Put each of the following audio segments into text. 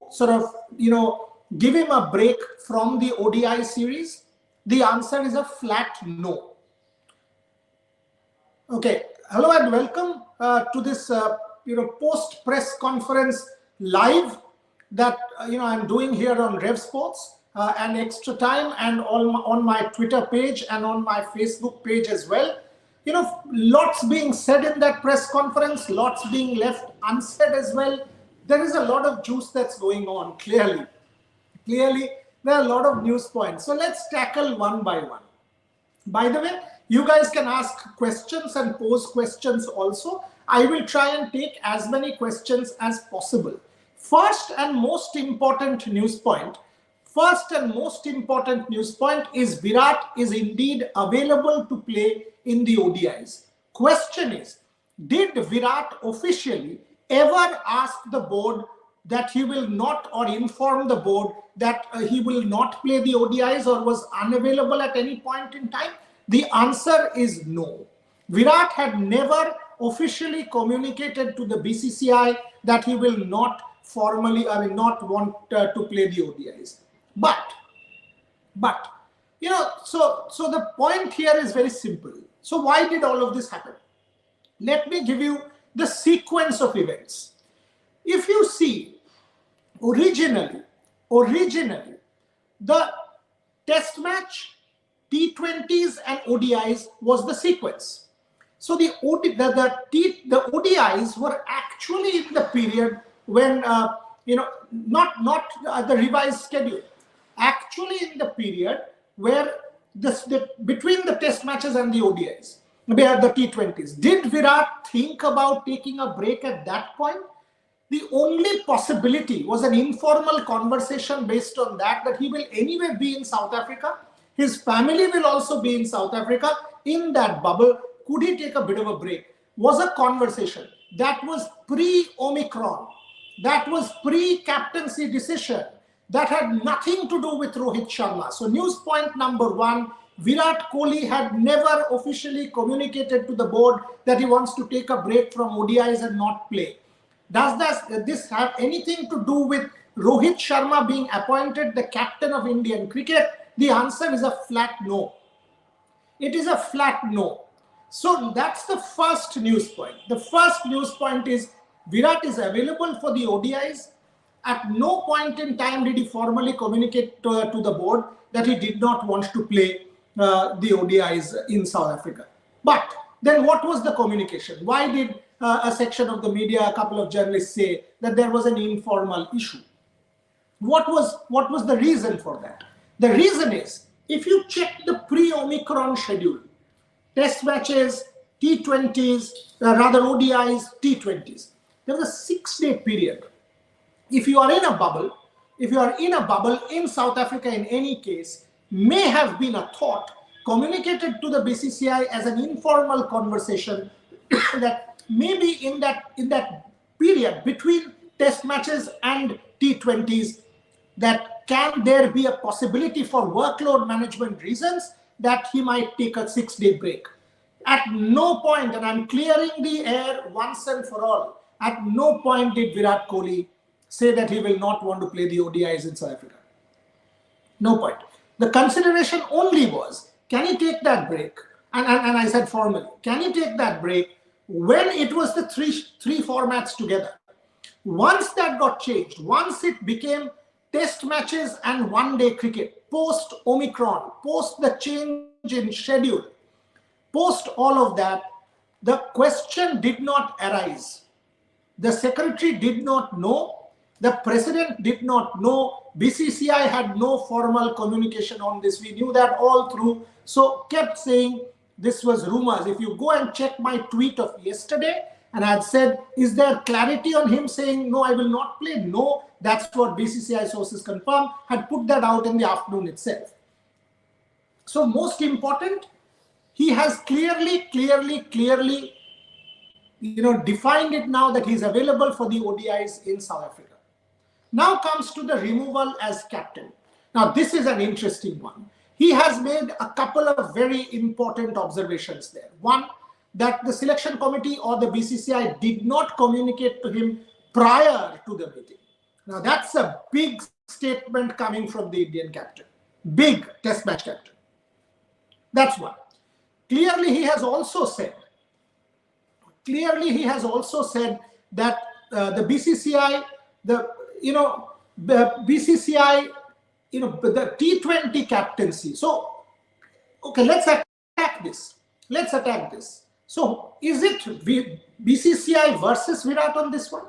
sort of, give him a break from the ODI series? The answer is a flat no. Okay, hello and welcome to this post press conference live that I'm doing here on Rev Sports and Extra Time, and on my Twitter page and on my Facebook page as well. Lots being said in that press conference, lots being left unsaid as well. There is a lot of juice that's going on, clearly. Clearly, there are a lot of news points. So let's tackle one by one. By the way, you guys can ask questions and pose questions also. I will try and take as many questions as possible. First and most important news point is Virat is indeed available to play in the ODIs. Question is, did Virat officially ever ask the board that he will not, or inform the board that he will not play the ODIs, or was unavailable at any point in time? The answer is no. Virat had never officially communicated to the BCCI that he will not not want to play the ODIs. But so the point here is very simple. So why did all of this happen? Let me give you the sequence of events. If you see, originally, the test match, T20s and ODIs was the sequence. So the ODIs were actually in the period when, not the revised schedule, actually in the period where between the test matches and the ODIs, the T20s. Did Virat think about taking a break at that point? The only possibility was an informal conversation based on that he will anyway be in South Africa. His family will also be in South Africa in that bubble. Could he take a bit of a break? Was a conversation. That was pre-Omicron. That was pre-captaincy decision. That had nothing to do with Rohit Sharma. So news point number one, Virat Kohli had never officially communicated to the board that he wants to take a break from ODIs and not play. Does this have anything to do with Rohit Sharma being appointed the captain of Indian cricket? The answer is a flat no. It is a flat no. So that's the first news point. The first news point is Virat is available for the ODIs. At no point in time did he formally communicate to the board that he did not want to play the ODIs in South Africa. But then what was the communication? Why did a section of the media, a couple of journalists say that there was an informal issue? What was the reason for that? The reason is, if you check the pre-Omicron schedule, test matches, T20s, rather ODIs, T20s, there was a 6-day period. If you are in a bubble in South Africa in any case, may have been a thought communicated to the BCCI as an informal conversation that maybe in that period between test matches and T20s, that can there be a possibility for workload management reasons that he might take a 6-day break. At no point, and I'm clearing the air once and for all, at no point did Virat Kohli say that he will not want to play the ODIs in South Africa. No point. The consideration only was, can he take that break? And I said formally, can he take that break when it was the three formats together? Once that got changed, once it became test matches and one-day cricket, post-Omicron, post the change in schedule, post all of that, the question did not arise. The secretary did not know. The president did not know. BCCI had no formal communication on this. We knew that all through. So kept saying this was rumors. If you go and check my tweet of yesterday, and I had said, is there clarity on him saying, no, I will not play? No, that's what BCCI sources confirmed, had put that out in the afternoon itself. So most important, he has clearly, defined it now that he's available for the ODIs in South Africa. Now comes to the removal as captain. Now this is an interesting one. He has made a couple of very important observations there. One, that the selection committee or the BCCI did not communicate to him prior to the meeting. Now that's a big statement coming from the Indian captain. Big test match captain. That's one. Clearly, he has also said that the BCCI, the BCCI, the T20 captaincy. So, okay, let's attack this. So, is it BCCI versus Virat on this one?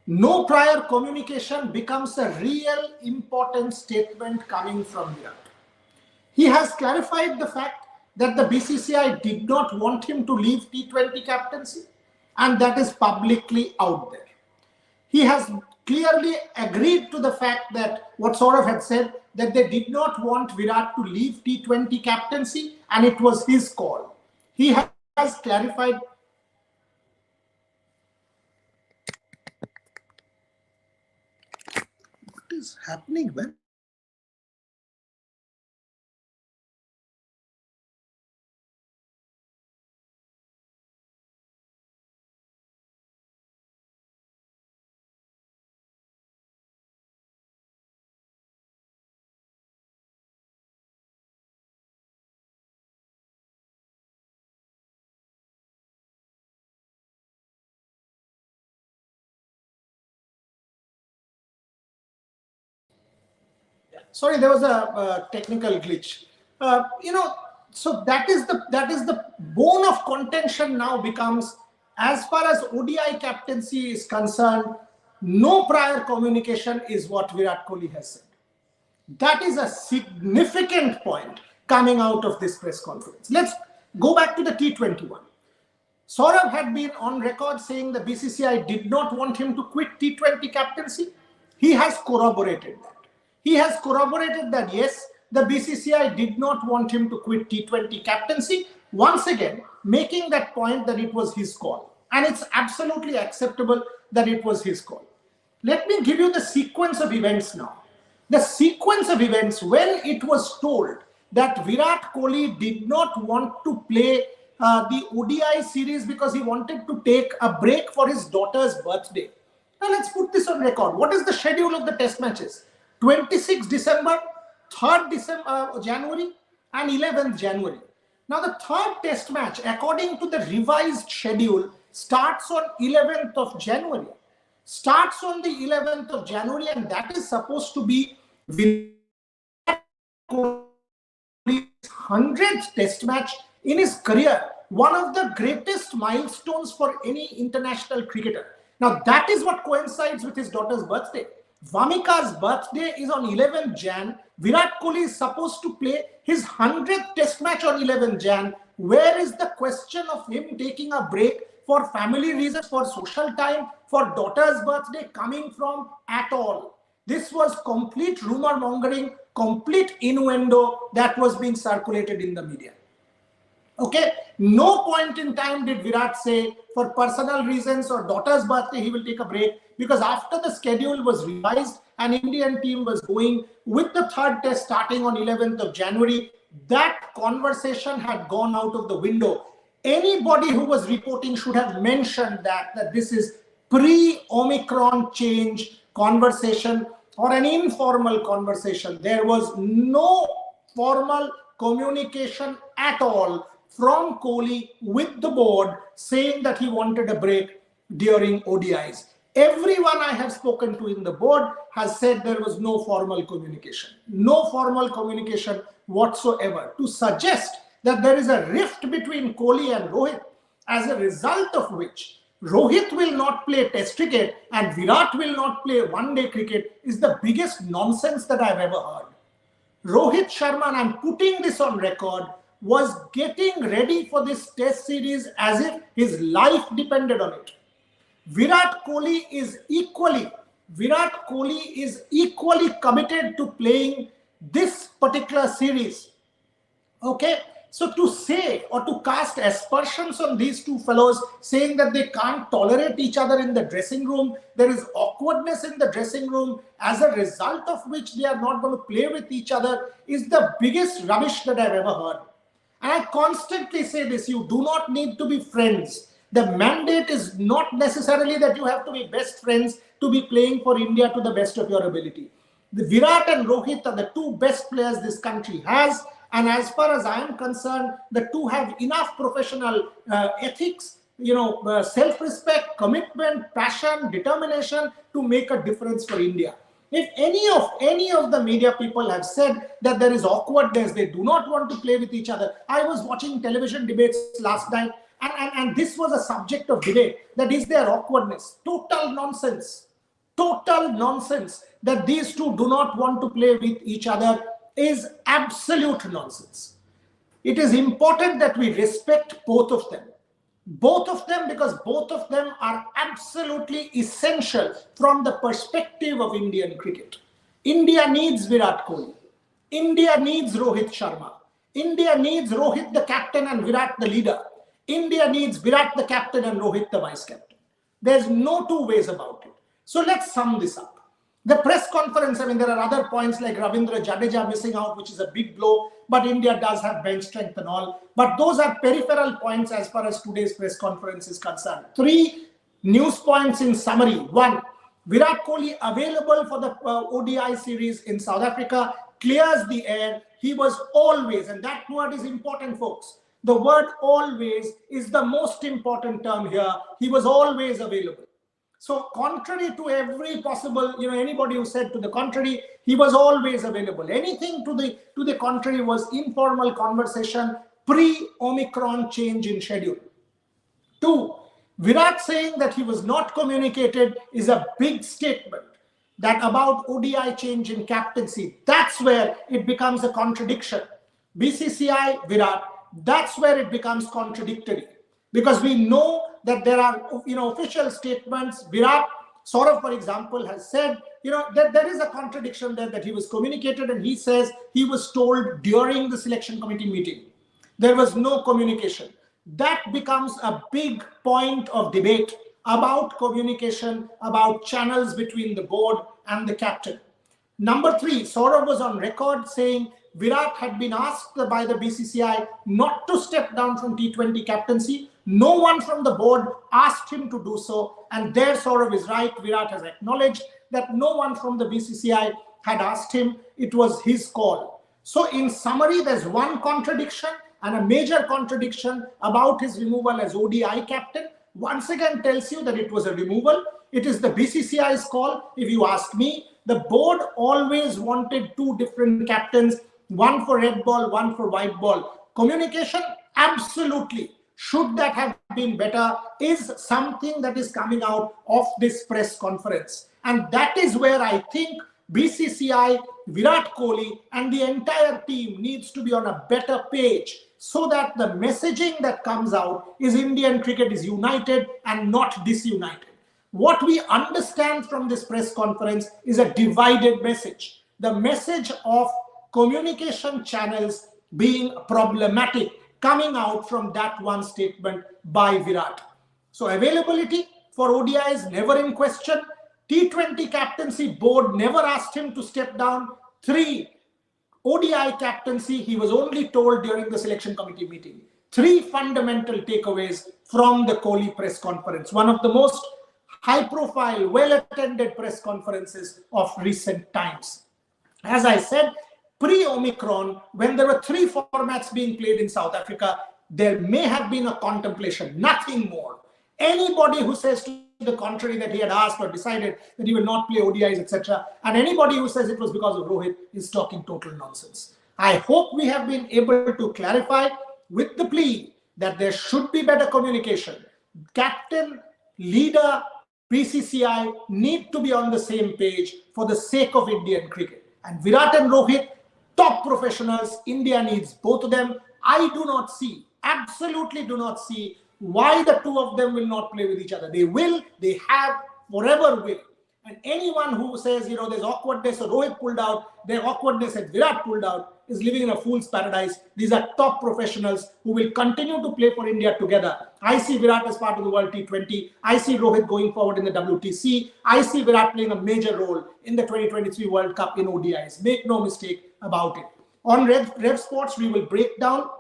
No prior communication becomes a real important statement coming from Virat. He has clarified the fact that the BCCI did not want him to leave T20 captaincy, and that is publicly out there. He has clearly agreed to the fact that what Saurav had said, that they did not want Virat to leave T20 captaincy, and it was his call. He has clarified. What is happening, man? Sorry, there was a technical glitch. So that is the bone of contention now becomes, as far as ODI captaincy is concerned, no prior communication is what Virat Kohli has said. That is a significant point coming out of this press conference. Let's go back to the T21. Saurav had been on record saying the BCCI did not want him to quit T20 captaincy. He has corroborated that. Yes, the BCCI did not want him to quit T20 captaincy. Once again, making that point that it was his call. And it's absolutely acceptable that it was his call. Let me give you the sequence of events now. The sequence of events when it was told that Virat Kohli did not want to play the ODI series because he wanted to take a break for his daughter's birthday. Now let's put this on record. What is the schedule of the test matches? 26th December, 3rd January, and 11th January. Now the third test match, according to the revised schedule, starts on 11th of January. And that is supposed to be Virat Kohli's 100th test match in his career. One of the greatest milestones for any international cricketer. Now that is what coincides with his daughter's birthday. Vamika's birthday is on 11th Jan. Virat Kohli is supposed to play his 100th test match on 11th Jan. Where is the question of him taking a break for family reasons, for social time, for daughter's birthday coming from at all? This was complete rumor mongering, complete innuendo that was being circulated in the media. Okay, no point in time did Virat say for personal reasons or daughter's birthday he will take a break, because after the schedule was revised and Indian team was going with the third test starting on 11th of January, that conversation had gone out of the window. Anybody who was reporting should have mentioned that this is pre-Omicron change conversation or an informal conversation. There was no formal communication at all from Kohli with the board saying that he wanted a break during ODIs. Everyone I have spoken to in the board has said there was no formal communication. No formal communication whatsoever. To suggest that there is a rift between Kohli and Rohit, as a result of which Rohit will not play test cricket and Virat will not play one-day cricket, is the biggest nonsense that I've ever heard. Rohit Sharma, and I'm putting this on record, was getting ready for this test series as if his life depended on it. Virat Kohli is equally committed to playing this particular series. Okay, so to say or to cast aspersions on these two fellows, saying that they can't tolerate each other in the dressing room, there is awkwardness in the dressing room, as a result of which they are not going to play with each other, is the biggest rubbish that I've ever heard. And I constantly say this: you do not need to be friends The mandate is not necessarily that you have to be best friends to be playing for India to the best of your ability. The Virat and Rohit are the two best players this country has, and as far as I am concerned, the two have enough professional ethics, self-respect, commitment, passion, determination to make a difference for India. If any of the media people have said that there is awkwardness, they do not want to play with each other. I was watching television debates last night, and this was a subject of debate, that is there awkwardness. Total nonsense. Total nonsense. That these two do not want to play with each other is absolute nonsense. It is important that we respect both of them. Both of them, because both of them are absolutely essential from the perspective of Indian cricket. India needs Virat Kohli. India needs Rohit Sharma. India needs Rohit the captain and Virat the leader. India needs Virat the captain and Rohit the vice captain. There's no two ways about it. So let's sum this up. The press conference, there are other points like Ravindra Jadeja missing out, which is a big blow, but India does have bench strength and all. But those are peripheral points as far as today's press conference is concerned. 3 news points in summary. 1, Virat Kohli available for the ODI series in South Africa, clears the air. He was always, and that word is important, folks. The word always is the most important term here. He was always available. So contrary to every possible, anybody who said to the contrary, he was always available. Anything to the contrary was informal conversation pre-Omicron change in schedule. 2, Virat saying that he was not communicated is a big statement. That about ODI change in captaincy, that's where it becomes a contradiction. BCCI, Virat, that's where it becomes contradictory. Because we know that there are official statements. Virat, Saurav, for example, has said that there is a contradiction there, that he was communicated, and he says he was told during the selection committee meeting. There was no communication. That becomes a big point of debate about communication, about channels between the board and the captain. Number 3, Saurav was on record saying Virat had been asked by the BCCI not to step down from T20 captaincy. No one from the board asked him to do so. And there Saurav is right. Virat has acknowledged that no one from the BCCI had asked him. It was his call. So in summary, there's one contradiction, and a major contradiction about his removal as ODI captain. Once again tells you that it was a removal. It is the BCCI's call. If you ask me, the board always wanted 2 different captains, one for red ball, one for white ball. Communication, absolutely. Should that have been better is something that is coming out of this press conference. And that is where I think BCCI, Virat Kohli and the entire team needs to be on a better page, so that the messaging that comes out is Indian cricket is united and not disunited. What we understand from this press conference is a divided message. The message of communication channels being problematic coming out from that one statement by Virat. So availability for ODI is never in question. T20 captaincy board never asked him to step down. 3, ODI captaincy, he was only told during the selection committee meeting. 3 fundamental takeaways from the Kohli press conference. One of the most high-profile, well-attended press conferences of recent times. As I said, pre-Omicron, when there were 3 formats being played in South Africa, there may have been a contemplation, nothing more. Anybody who says to the contrary that he had asked or decided that he will not play ODIs, etc., and anybody who says it was because of Rohit is talking total nonsense. I hope we have been able to clarify with the plea that there should be better communication. Captain, leader, BCCI need to be on the same page for the sake of Indian cricket. And Virat and Rohit, top professionals, India needs both of them. I do not see, absolutely do not see why the 2 of them will not play with each other. They will, they have, forever will. And anyone who says, there's awkwardness or Rohit pulled out, their awkwardness and Virat pulled out is living in a fool's paradise. These are top professionals who will continue to play for India together. I see Virat as part of the World T20. I see Rohit going forward in the WTC. I see Virat playing a major role in the 2023 World Cup in ODIs. Make no mistake about it. On Rev Sports, we will break down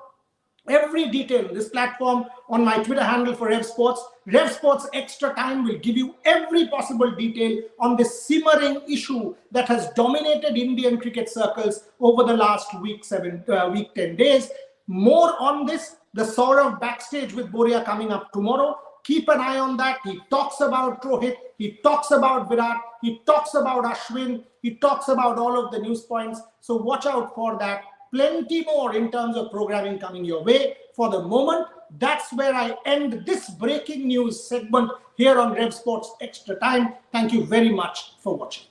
every detail. This platform on my Twitter handle for Rev Sports Extra Time will give you every possible detail on this simmering issue that has dominated Indian cricket circles over the last week 10 days. More on this, the Saurav backstage with Boria coming up tomorrow. Keep an eye on that. He talks about Rohit, he talks about Virat, he talks about Ashwin, he talks about all of the news points. So watch out for that. Plenty more in terms of programming coming your way. For the moment, that's where I end this breaking news segment here on Rev Sports Extra Time. Thank you very much for watching.